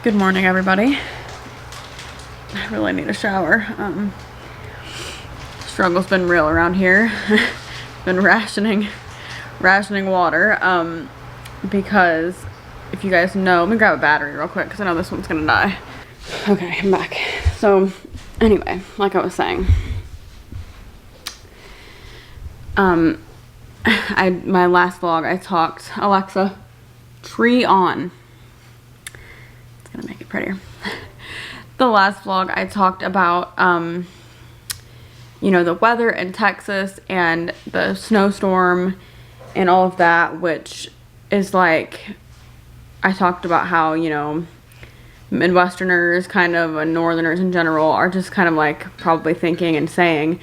Good morning, everybody. I really need a shower. Struggle's been real around here. Been rationing water. Because if you guys know, let me grab a battery real quick because I know this one's gonna die. Okay, I'm back. So anyway, like I was saying, my last vlog I talked, Alexa, tree on. Gonna make it prettier. The last vlog I talked about you know, the weather in Texas and the snowstorm and all of that, which is like, I talked about how, you know, Midwesterners kind of and Northerners in general are just kind of like probably thinking and saying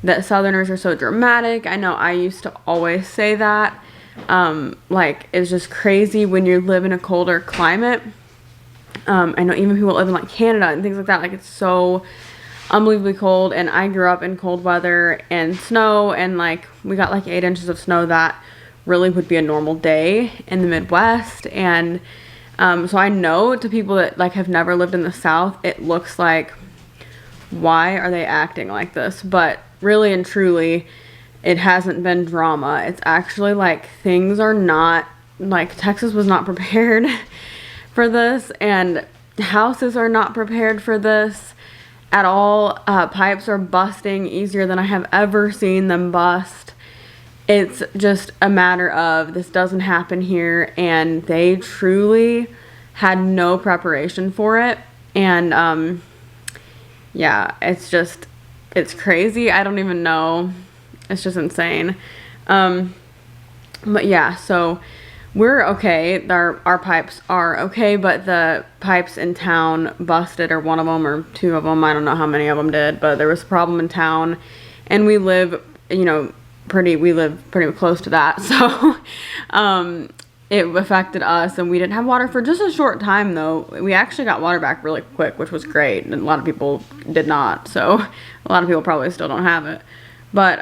that Southerners are so dramatic. I know I used to always say that. Like, it's just crazy when you live in a colder climate. I know even people live in like Canada and things like that, like it's so unbelievably cold, and I grew up in cold weather and snow, and like we got like 8 inches of snow that really would be a normal day in the Midwest. And so I know to people that like have never lived in the South, it looks like, why are they acting like this? But really and truly, it hasn't been drama. It's actually like things are not, like Texas was not prepared for this, and houses are not prepared for this at all. Pipes are busting easier than I have ever seen them bust. It's just a matter of this doesn't happen here, and they truly had no preparation for it. And yeah, it's crazy. I don't even know. It's just insane. But yeah, so we're okay. Our pipes are okay, but the pipes in town busted, or one of them or two of them. I don't know how many of them did, but there was a problem in town, and we live, you know, we live pretty close to that. So it affected us, and we didn't have water for just a short time though. We actually got water back really quick, which was great, and a lot of people did not. So a lot of people probably still don't have it. But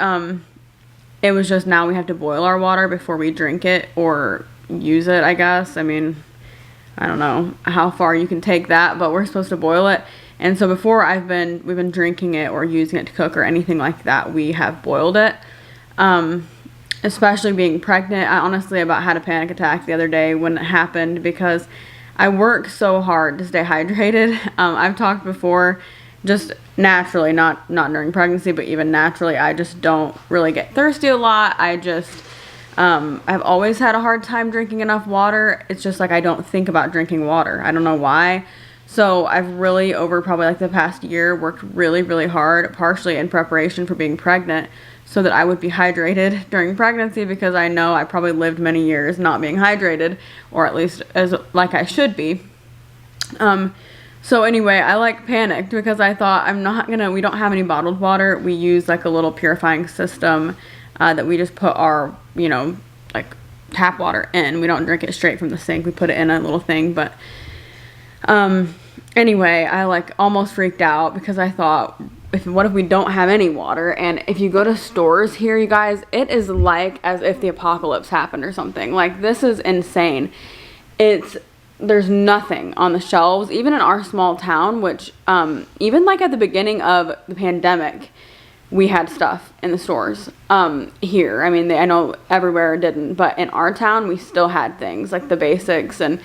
it was just, now we have to boil our water before we drink it or use it, I guess. I mean, I don't know how far you can take that, but we're supposed to boil it. And so before we've been drinking it or using it to cook or anything like that, we have boiled it. Especially being pregnant, I honestly about had a panic attack the other day when it happened, because I work so hard to stay hydrated. I've talked before, just naturally, not during pregnancy, but even naturally, I just don't really get thirsty a lot. I've always had a hard time drinking enough water. It's just like I don't think about drinking water. I don't know why. So I've really, over probably like the past year, worked really, really hard, partially in preparation for being pregnant, so that I would be hydrated during pregnancy, because I know I probably lived many years not being hydrated, or at least as like I should be. So anyway, I like panicked because I thought we don't have any bottled water. We use like a little purifying system that we just put our, you know, like tap water in. We don't drink it straight from the sink. We put it in a little thing. But anyway, I like almost freaked out because I thought, what if we don't have any water? And if you go to stores here, you guys, it is like as if the apocalypse happened or something. Like, this is insane. There's nothing on the shelves, even in our small town, which even like at the beginning of the pandemic, we had stuff in the stores here. I mean, I know everywhere didn't, but in our town, we still had things like the basics. And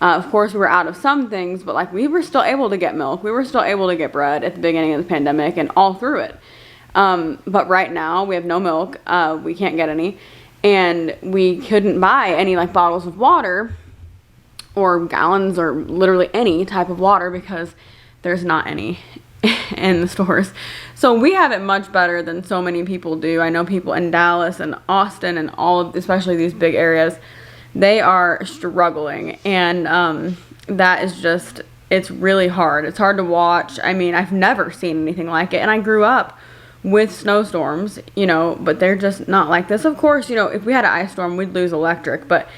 of course, we were out of some things, but like we were still able to get milk. We were still able to get bread at the beginning of the pandemic and all through it. But right now, we have no milk. We can't get any. And we couldn't buy any like bottles of water or gallons or literally any type of water, because there's not any in the stores. So we have it much better than so many people do. I know people in Dallas and Austin and especially these big areas, they are struggling. And that is just, it's really hard. It's hard to watch. I mean, I've never seen anything like it. And I grew up with snowstorms, you know, but they're just not like this. Of course, you know, if we had an ice storm, we'd lose electric, but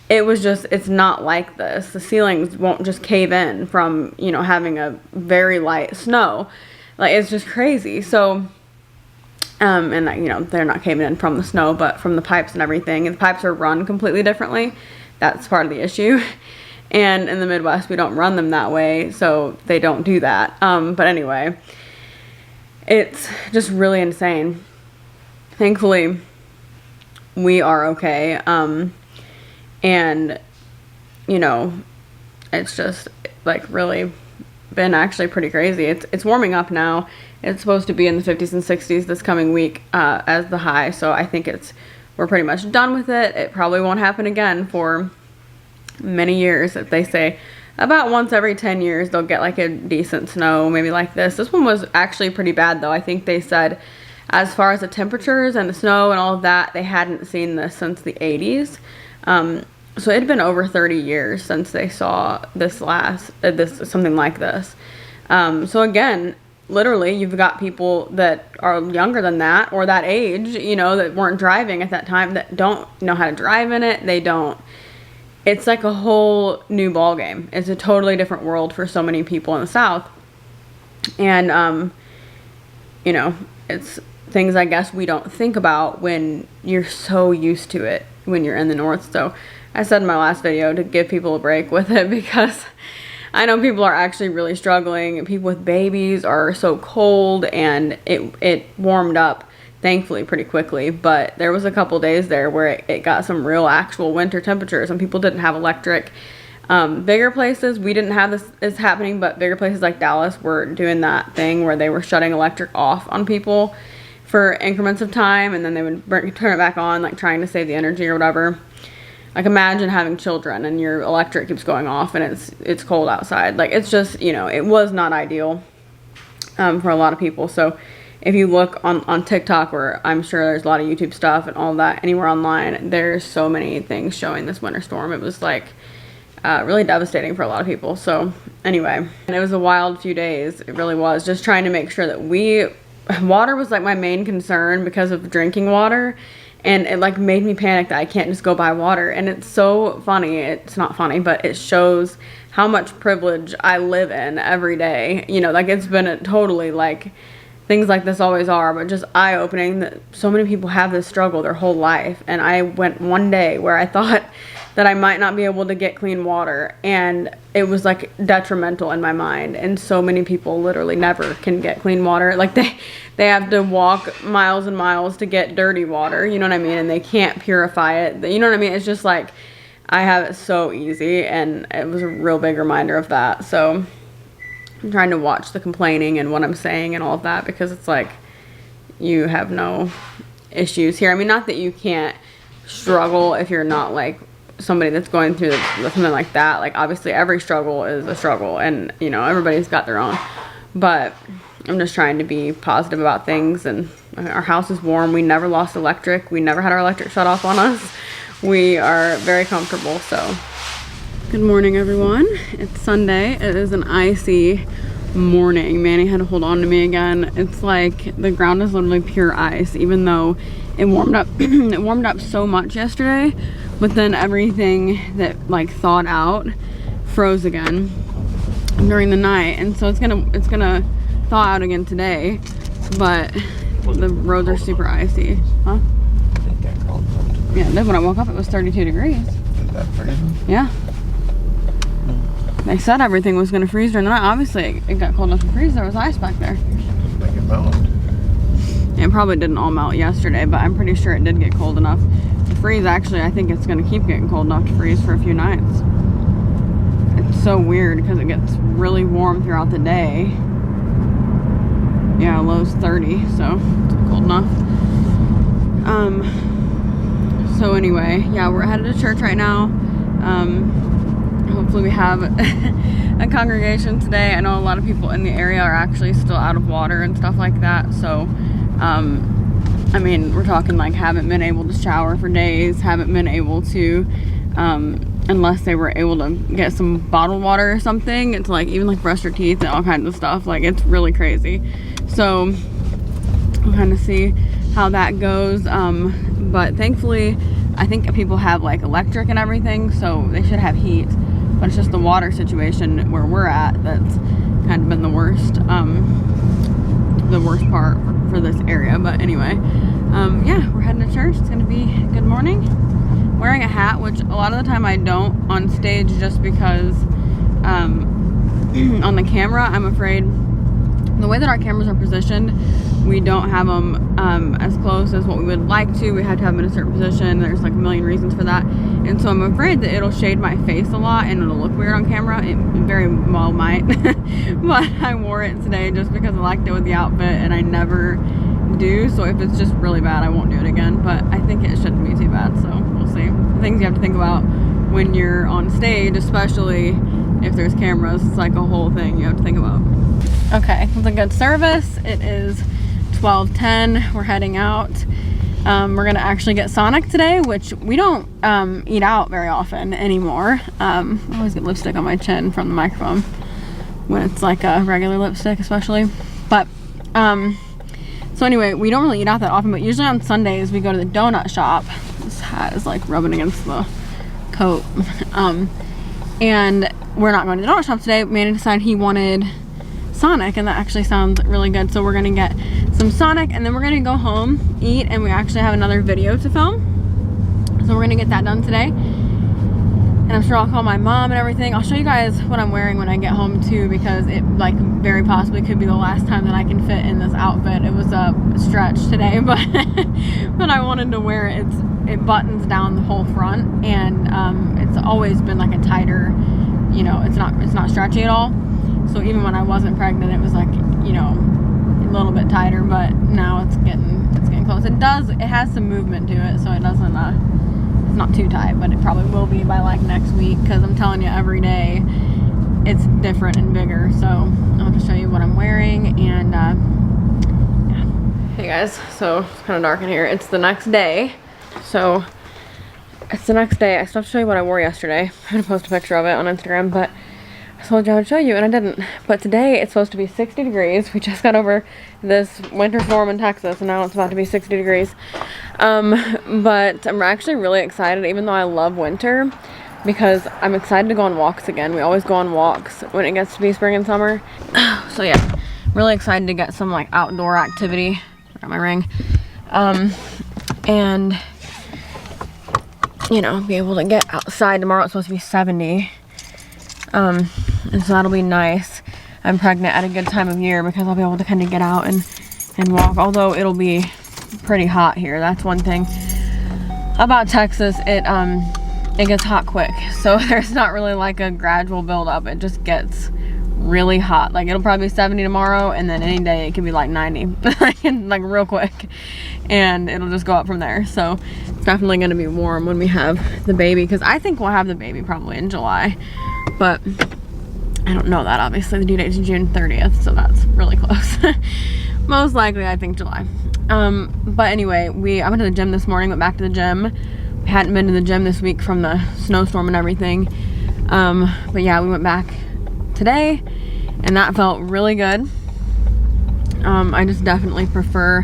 it's not like this. The ceilings won't just cave in from, you know, having a very light snow. Like, it's just crazy. So, and you know, they're not caving in from the snow, but from the pipes and everything. And the pipes are run completely differently. That's part of the issue. And in the Midwest, we don't run them that way, so they don't do that. But anyway, it's just really insane. Thankfully, we are okay. And, you know, it's just like really been actually pretty crazy. It's warming up now. It's supposed to be in the 50s and 60s this coming week as the high. So I think we're pretty much done with it. It probably won't happen again for many years. If they say about once every 10 years they'll get like a decent snow, maybe like this. This one was actually pretty bad though. I think they said as far as the temperatures and the snow and all of that, they hadn't seen this since the 80s. So it had been over 30 years since they saw this something like this. So again, literally you've got people that are younger than that or that age, you know, that weren't driving at that time, that don't know how to drive in it. It's like a whole new ball game. It's a totally different world for so many people in the South. And, you know, it's things I guess we don't think about when you're so used to it when you're in the North. So I said in my last video to give people a break with it, because I know people are actually really struggling. People with babies are so cold, and it warmed up thankfully pretty quickly, but there was a couple days there where it got some real actual winter temperatures, and people didn't have electric. Bigger places, we didn't have this is happening, but bigger places like Dallas were doing that thing where they were shutting electric off on people for increments of time, and then they would turn it back on, like trying to save the energy or whatever. Like imagine having children and your electric keeps going off and it's cold outside. Like it's just, you know, it was not ideal for a lot of people. So if you look on TikTok, where I'm sure there's a lot of YouTube stuff and all that, anywhere online, there's so many things showing this winter storm. It was like really devastating for a lot of people. So anyway, and it was a wild few days. It really was, just trying to make sure that water was like my main concern because of drinking water. And it like made me panic that I can't just go buy water. And it's so funny. It's not funny, but it shows how much privilege I live in every day. You know, like it's been totally like, things like this always are, but just eye-opening that so many people have this struggle their whole life. And I went one day where I thought that I might not be able to get clean water, and it was like detrimental in my mind. And so many people literally never can get clean water. Like they have to walk miles and miles to get dirty water, you know what I mean? And they can't purify it, you know what I mean? It's just like, I have it so easy, and it was a real big reminder of that. So I'm trying to watch the complaining and what I'm saying and all of that, because it's like, you have no issues here. I mean, not that you can't struggle if you're not like somebody that's going through something like that. Like obviously every struggle is a struggle, and you know, everybody's got their own, but I'm just trying to be positive about things. And our house is warm. We never lost electric. We never had our electric shut off on us. We are very comfortable. So good morning, everyone. It's Sunday. It is an icy morning. Manny had to hold on to me again. It's like the ground is literally pure ice, even though it warmed up it warmed up so much yesterday, but then everything that like thawed out froze again during the night. And so it's gonna thaw out again today, but the roads are super icy. Huh? Yeah, then when I woke up it was 32 degrees. Is that freezing? Yeah. They said everything was gonna freeze during the night. Obviously it got cold enough to freeze. There was ice back there. Like it melted. It probably didn't all melt yesterday, but I'm pretty sure it did get cold enough to freeze. Actually, I think it's gonna keep getting cold enough to freeze for a few nights. It's so weird because it gets really warm throughout the day. Yeah, low's 30, so it's cold enough. So anyway, yeah, we're headed to church right now. Hopefully we have a congregation today. I know a lot of people in the area are actually still out of water and stuff like that. So, I mean, we're talking like haven't been able to shower for days, haven't been able to, unless they were able to get some bottled water or something. It's like, even like brush their teeth and all kinds of stuff. Like, it's really crazy. So, we'll kind of see how that goes. But thankfully, I think people have like electric and everything, so they should have heat. But it's just the water situation where we're at that's kind of been the worst part for this area. But anyway, yeah, we're heading to church. It's gonna be a good morning. wearing a hat, which a lot of the time I don't on stage just because on the camera, I'm afraid the way that our cameras are positioned, we don't have them as close as what we would like to. We have to have them in a certain position. There's like a million reasons for that. And so I'm afraid that it'll shade my face a lot and it'll look weird on camera. It very well might. But I wore it today just because I liked it with the outfit and I never do. So if it's just really bad, I won't do it again. But I think it shouldn't be too bad. So we'll see. The things you have to think about when you're on stage, especially if there's cameras, it's like a whole thing you have to think about. Okay, it's a good service. It is 12:10. We're heading out. We're gonna actually get Sonic today, which we don't eat out very often anymore. I always get lipstick on my chin from the microphone when it's like a regular lipstick, especially. But so anyway, we don't really eat out that often, but usually on Sundays we go to the donut shop. This hat is like rubbing against the coat. And we're not going to the donut shop today. Manny decided he wanted Sonic, and that actually sounds really good. So we're gonna get some Sonic, and then we're gonna go home, eat, and we actually have another video to film. So we're gonna get that done today. And I'm sure I'll call my mom and everything. I'll show you guys what I'm wearing when I get home too, because it like very possibly could be the last time that I can fit in this outfit. It was a stretch today, but but I wanted to wear it. It buttons down the whole front, and it's always been like a tighter, you know, it's not stretchy at all. So even when I wasn't pregnant, it was like, you know, a little bit tighter, but now it's getting close. It has some movement to it, so it doesn't it's not too tight, but it probably will be by like next week, because I'm telling you, every day it's different and bigger. So I'll just show you what I'm wearing. And yeah. Hey guys, so it's kind of dark in here. It's the next day. So it's the next day. I still have to show you what I wore yesterday. I'm gonna post a picture of it on Instagram, but I told you I would show you and I didn't. But today it's supposed to be 60 degrees. We just got over this winter storm in Texas, and now it's about to be 60 degrees. But I'm actually really excited, even though I love winter, because I'm excited to go on walks again. We always go on walks when it gets to be spring and summer. So yeah, really excited to get some like outdoor activity. Got my ring. And you know, be able to get outside. Tomorrow it's supposed to be 70. And so that'll be nice. I'm pregnant at a good time of year because I'll be able to kind of get out and walk, although it'll be pretty hot here. That's one thing about Texas. It gets hot quick, so there's not really like a gradual build up. It just gets really hot. Like it'll probably be 70 tomorrow, and then any day it could be like 90 like real quick, and it'll just go up from there. So it's definitely going to be warm when we have the baby, because I think we'll have the baby probably in July, but I don't know that. Obviously the due date is June 30th, so that's really close. Most likely I think July. But anyway, I went to the gym this morning, went back to the gym. We hadn't been to the gym this week from the snowstorm and everything. But yeah, we went back today and that felt really good. I just definitely prefer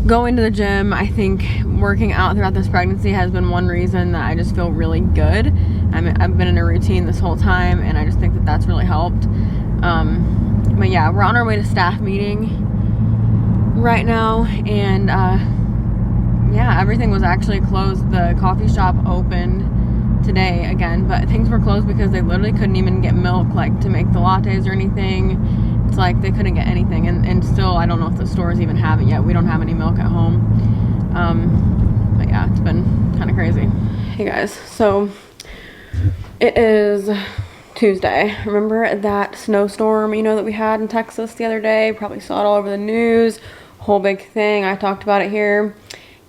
going to the gym. I think working out throughout this pregnancy has been one reason that I just feel really good. I've been in a routine this whole time, and I just think that that's really helped. But yeah, we're on our way to staff meeting right now, and yeah, everything was actually closed. The coffee shop opened today again, but things were closed because they literally couldn't even get milk, like to make the lattes or anything. It's like they couldn't get anything, and still I don't know if the stores even have it yet. We don't have any milk at home. But yeah, it's been kind of crazy. Hey guys, so it is Tuesday. Remember that snowstorm, you know, that we had in Texas the other day? Probably saw it all over the news. Whole big thing. I talked about it here.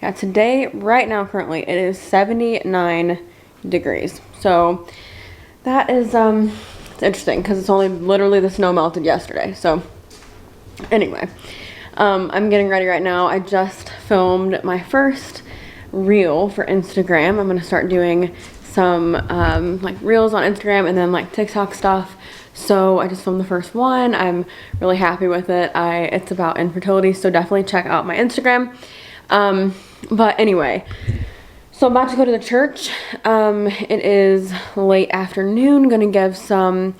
Yeah, today, right now, currently, it is 79 degrees. So that is, it's interesting because it's only literally the snow melted yesterday. So anyway, I'm getting ready right now. I just filmed my first reel for Instagram. I'm going to start doing some like reels on Instagram and then like TikTok stuff. So I just filmed the first one. I'm really happy with it. It's about infertility, so definitely check out my Instagram. But anyway, so I'm about to go to the church. It is late afternoon. Gonna give a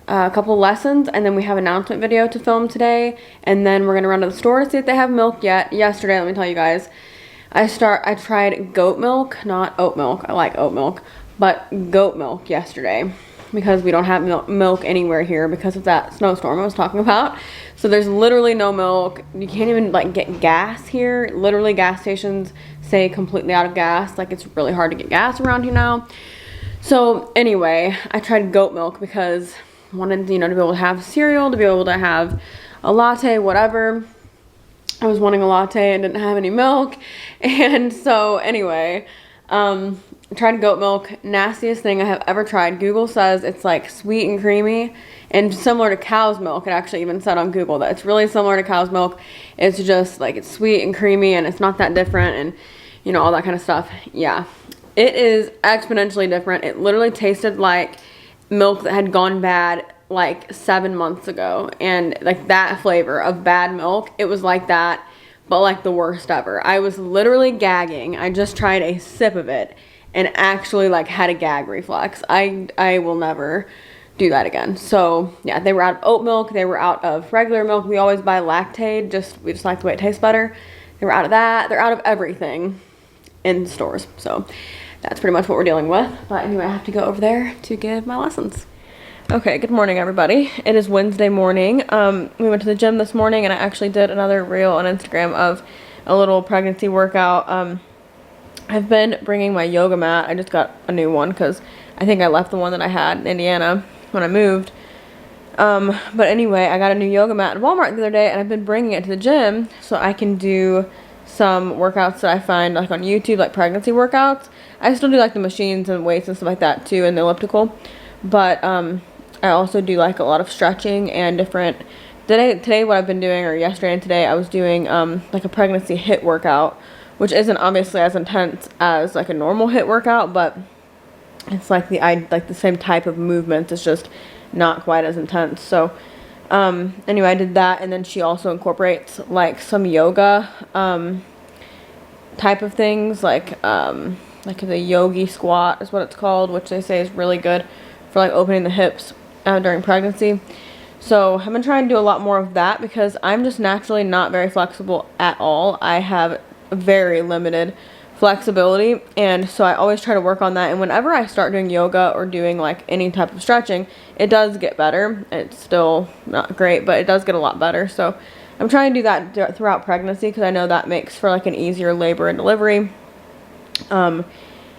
couple lessons, and then we have an announcement video to film today, and then we're gonna run to the store to see if they have milk yet. Yesterday, let me tell you guys, I tried goat milk, not oat milk. I like oat milk, but goat milk yesterday because we don't have milk anywhere here because of that snowstorm I was talking about. So there's literally no milk. You can't even like get gas here. Literally gas stations say completely out of gas. Like it's really hard to get gas around here now. So anyway, I tried goat milk because I wanted, you know, to be able to have cereal, to be able to have a latte, whatever. I was wanting a latte and didn't have any milk. And so anyway, I tried goat milk. Nastiest thing I have ever tried. Google says it's like sweet and creamy and similar to cow's milk. It actually even said on Google that it's really similar to cow's milk. It's just like it's sweet and creamy and it's not that different and, you know, all that kind of stuff. Yeah, it is exponentially different. It literally tasted like milk that had gone bad like 7 months ago, and like that flavor of bad milk, it was like that, but like the worst ever. I was literally gagging. I just tried a sip of it and actually like had a gag reflex. I will never do that again. So yeah, they were out of oat milk, they were out of regular milk. We always buy Lactaid, we just like the way it tastes better. They were out of that. They're out of everything in stores. So that's pretty much what we're dealing with. But anyway, I have to go over there to give my lessons. Okay, good morning everybody. It is Wednesday morning. We went to the gym this morning and I actually did another reel on Instagram of a little pregnancy workout. I've been bringing my yoga mat. I just got a new one because I think I left the one that I had in Indiana when I moved. But anyway, I got a new yoga mat at Walmart the other day and I've been bringing it to the gym so I can do some workouts that I find like on YouTube, like pregnancy workouts. I still do like the machines and weights and stuff like that too, and the elliptical. But I also do like a lot of stretching and different. Today what I've been doing, or yesterday and today, I was doing like a pregnancy HIIT workout, which isn't obviously as intense as like a normal HIIT workout, but it's like the same type of movements. It's just not quite as intense. So anyway, I did that, and then she also incorporates like some yoga type of things, like the yogi squat is what it's called, which they say is really good for like opening the hips during pregnancy. So I've been trying to do a lot more of that because I'm just naturally not very flexible at all. I have very limited flexibility, and so I always try to work on that. And whenever I start doing yoga or doing like any type of stretching, it does get better. It's still not great, but it does get a lot better. So I'm trying to do that throughout pregnancy because I know that makes for like an easier labor and delivery.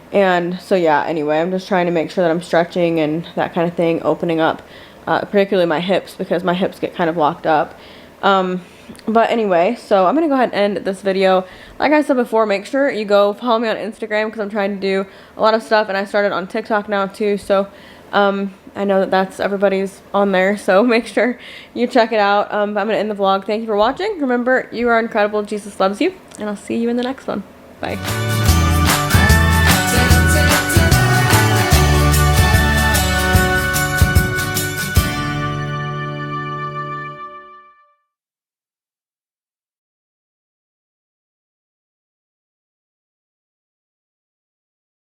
And so yeah, anyway, I'm just trying to make sure that I'm stretching and that kind of thing, opening up, particularly my hips, because my hips get kind of locked up. But anyway, so I'm gonna go ahead and end this video. Like I said before, make sure you go follow me on Instagram because I'm trying to do a lot of stuff, and I started on TikTok now too. So I know that's everybody's on there, so make sure you check it out. I'm gonna end the vlog. Thank you for watching. Remember, you are incredible. Jesus loves you, and I'll see you in the next one. Bye.